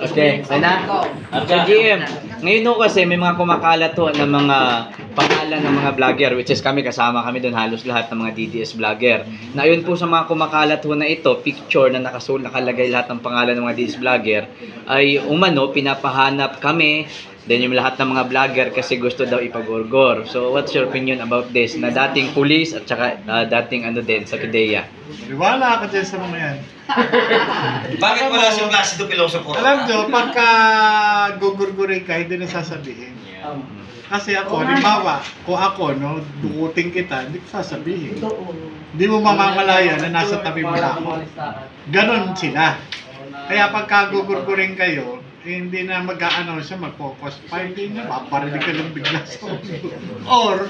Okay, na. So GM, ngayon ho kasi may mga kumakalat ho ng mga pangalan ng mga vlogger, which is kasama kami doon halos lahat ng mga DDS vlogger. Na ayun po sa mga kumakalat ho na ito, picture na nakalagay lahat ng pangalan ng mga DDS vlogger, ay umano pinapahanap kami then yung lahat ng mga vlogger kasi gusto daw ipagorgor. So what's your opinion about this? Na dating pulis at saka dating din sa PIDEA. Wala ako dyan sa mga yan. Bakit wala si Placido Pilosopo? Alam nyo, pagka gugurgurin ka, hindi na sasabihin. Kasi ako, halimbawa, kung ako, no, dukutin kita, hindi ko sasabihin. Hindi mo mamamalaya na nasa tabi mo ako. Ganon sila. Kaya pagka gugurgurin kayo, hindi na mag-ano siya, mag-focus pa, hindi na, maparinig ka lang bigla sa ulo. Or,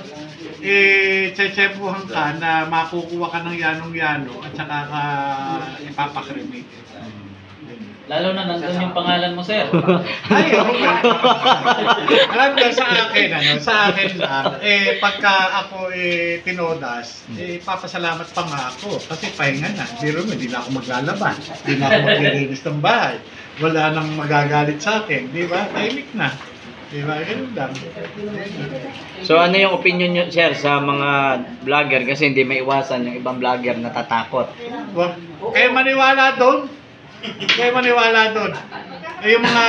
tsetsepuhan ka na makukuha ka ng yanong-yano at saka ka ipapakrimate. Lalo na nandun yung pangalan mo, sir. Ay, okay. Alam niyo, sa akin lang, pagka ako tinodas, papasalamat pa nga ako. Kasi pahinga na. Biro mo, hindi na ako maglalaba. Hindi na ako maglilinis ng bahay. Wala nang magagalit sa akin. Di ba? Tahimik na. Di ba? Ganun lang. So ano yung opinion nyo, sir, sa mga vlogger? Kasi hindi maiwasan yung ibang vlogger natatakot. Kaya maniwala doon. Yung mga,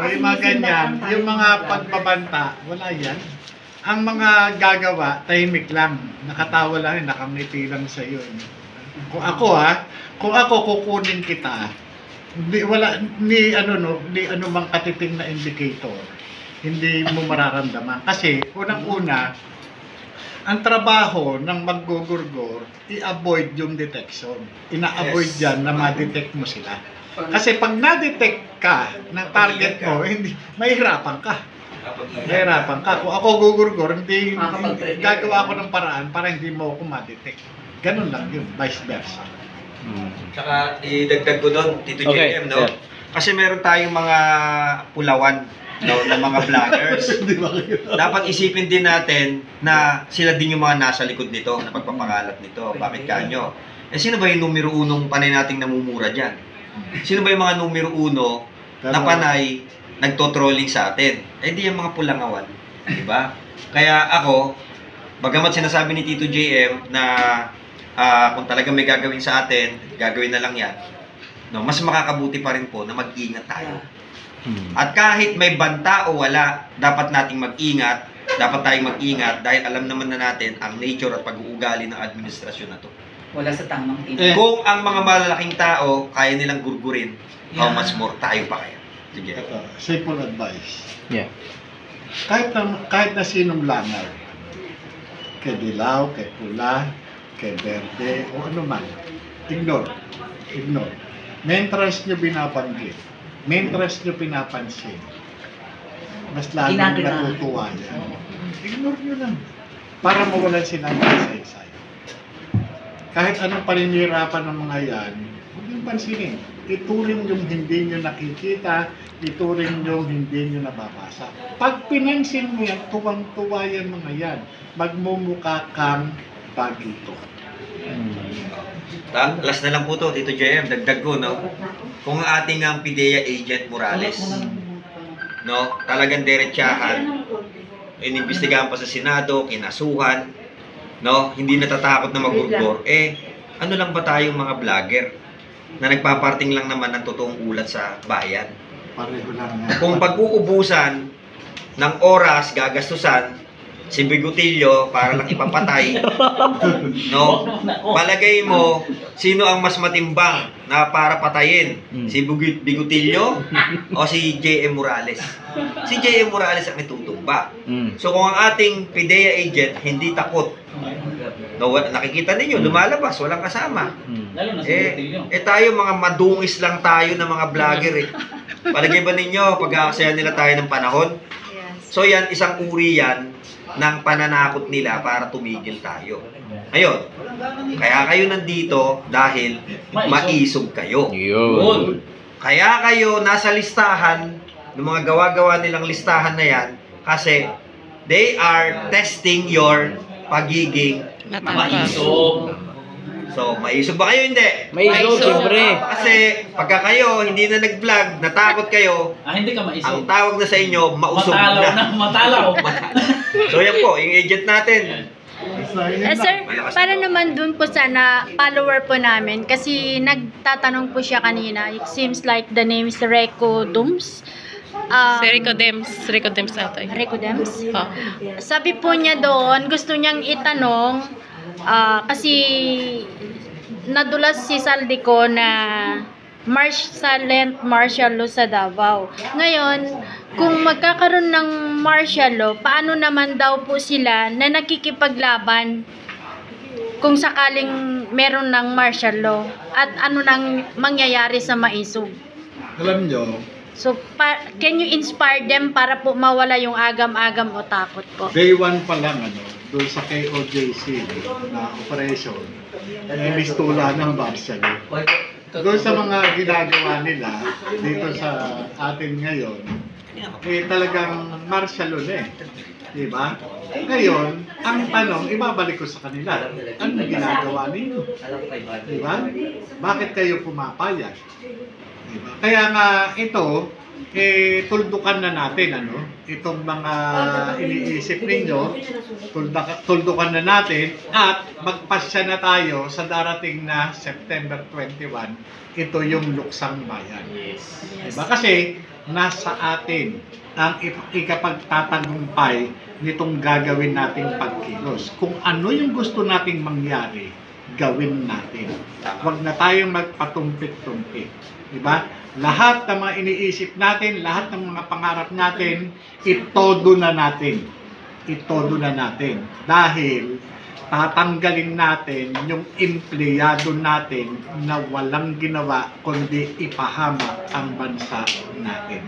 yung mga ganyan, yung mga pagbabanta, wala yan. Ang mga gagawa, tahimik lang. Nakatawa lang, nakangiti lang sa iyo. Kung ako kukunin kita, ni mang katiting na indicator, hindi mo mararamdaman. Kasi, unang-una, ang trabaho ng maggugurgor, i-avoid yung detection. Ina-avoid yan na ma-detect mo sila. Kasi pag na-detect ka ng target mo, hindi, mahirapan ka. Kung ako gugurgor, hindi gagawa ako ng paraan para hindi mo ako ma-detect. Ganun lang yun, vice versa. Tsaka idagdag ko doon, Tito JM, no? Sir. Kasi meron tayong mga pulawan, no, ng mga vloggers. Dapat isipin din natin na sila din yung mga nasa likod nito, na pagpapangalat nito. Bakit kanyo? Sino ba yung numero unong panay nating namumura dyan? Sino ba yung mga numero uno na panay nagtotrolling sa atin? Di yung mga pulangawan. Diba? Kaya ako, bagamat sinasabi ni Tito JM na kung talagang may gagawin sa atin, gagawin na lang yan. No, mas makakabuti pa rin po na mag-ingat tayo. At kahit may banta o wala, dapat nating mag-ingat, dapat tayong mag-ingat dahil alam naman na natin ang nature at pag-uugali ng administrasyon na to. Wala sa tamang tingin. Kung ang mga malalaking tao kaya nilang gurgurin, how much more tayo pa kaya? Sige. Ito, simple advice. Yeah. Kahit na sinong langaw, kay dilaw, kay pula, kay verde, o ano man, ignore. Mentras nyo binabanggit. Mentras nyo pinapansin. Mas lalong natutuwa yan. Ignore nyo lang. Para mawalan sila ng isa-isa. Kahit anong paninirapan ng mga yan, huwag yung pansinin. Ituring yung hindi nyo nakikita, ituring yung hindi nyo nababasa. Pag pinansin mo yan, tuwang-tuwa yan mga yan. Magmumukha kang bagito. Last na lang po to, Tito JM, dagdag ko, no? Kung ang ating ang PIDEA agent Morales, no, talagang diretsahan, inimbestigahan pa sa Senado, kinasuhan, no, hindi natatakot na magurgor, ano lang ba tayong mga vlogger na nagpaparting lang naman ng totoong ulat sa bayan? Pareho lang. Kung pag-uubusan ng oras, gagastusan, si Bigotillo para lang ipapatay, no? Palagay mo, sino ang mas matimbang na para patayin? Si Bigotillo o si J.M. Morales? Si J.M. Morales ang itutumba. So kung ang ating PIDEA agent hindi takot, no, nakikita ninyo, lumalabas, walang kasama. Tayo mga madungis lang tayo ng mga vlogger Palagay ba ninyo, pag-aaksaya nila tayo ng panahon? So yan, isang uri yan ng pananakot nila para tumigil tayo. Ayun, kaya kayo nandito dahil maisog kayo. Kaya kayo nasa listahan ng mga gawa-gawa nilang listahan na yan kasi they are testing your pagiging maisog. So So, maisog ba kayo? Hindi. May isog, siyempre. Kasi, pagka kayo hindi na nag-vlog, natakot kayo, Hindi ka ang maisog. tawag na sa inyo, mausog Matalaw na. na. Matalaw. So, yan po, yung agent natin. Sir, para naman dun po sana follower po namin kasi nagtatanong po siya kanina. It seems like the name is Reco Dums. Si Rico Dems ata. Reco Dems. Oh. Sabi po niya doon, gusto niyang itanong kasi nadulas si Saldi ko na silent martial law sa Davao. Ngayon, kung magkakaroon ng martial law, paano naman daw po sila na nakikipaglaban kung sakaling meron ng martial law at ano nang mangyayari sa maisog? Alam nyo, So, can you inspire them para po mawala yung agam-agam o takot po? day 1 pa lang, doon sa KOJC na operation, inistula ng martial law. Doon sa mga ginagawa nila dito sa atin ngayon, talagang martial law na diba? Ngayon, ang tanong, ibabalik ko sa kanila, ano ginagawa ninyo? Diba? Bakit kayo pumapayag? Diba? Kaya nga ito, tuldukan na natin, itong mga iniisip ninyo, tuldukan na natin at magpasya na tayo sa darating na September 21, ito yung Luksang Bayan. Diba? Kasi nasa atin ang ikapagtatagumpay nitong gagawin nating pagkilos. Kung ano yung gusto nating mangyari, gawin natin. Huwag na tayong magpatumpik-tumpik. Diba? Lahat ng mga iniisip natin, lahat ng mga pangarap natin, itodo na natin. Itodo na natin. Dahil tatanggalin natin yung empleyado natin na walang ginawa kundi ipahamak ang bansa natin.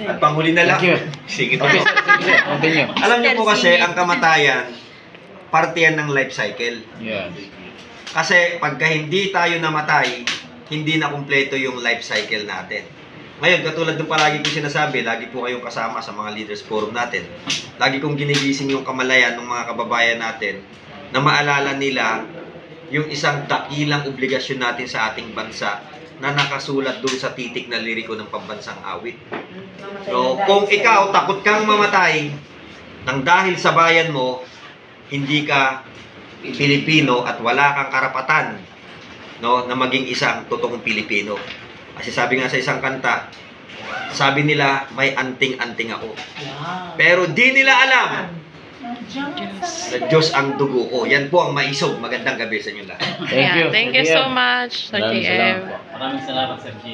At panghuli na lang. Thank you. Sige Okay, na. sige. Continue. Alam niyo po kasi, ang kamatayan, parte yan ng life cycle. Yeah. Kasi pagka hindi tayo namatay, hindi na kumpleto yung life cycle natin. Ngayon, katulad ng palagi ko sinasabi, lagi po kayong kasama sa mga leaders forum natin. Lagi kong ginigising yung kamalayan ng mga kababayan natin na maalala nila yung isang dakilang obligasyon natin sa ating bansa na nakasulat doon sa titik na liriko ng pambansang awit. So, kung ikaw takot kang mamatay nang dahil sa bayan mo, hindi ka Pilipino at wala kang karapatan na maging isang totoong Pilipino. Kasi sabi nga sa isang kanta, sabi nila may anting-anting ako. Pero di nila alam na Diyos ang dugo ko. Yan po ang maisog. Magandang gabi sa inyo lahat. Thank you. Thank you so much, Sir Maraming GM. salamat. Maraming salamat, Sir G.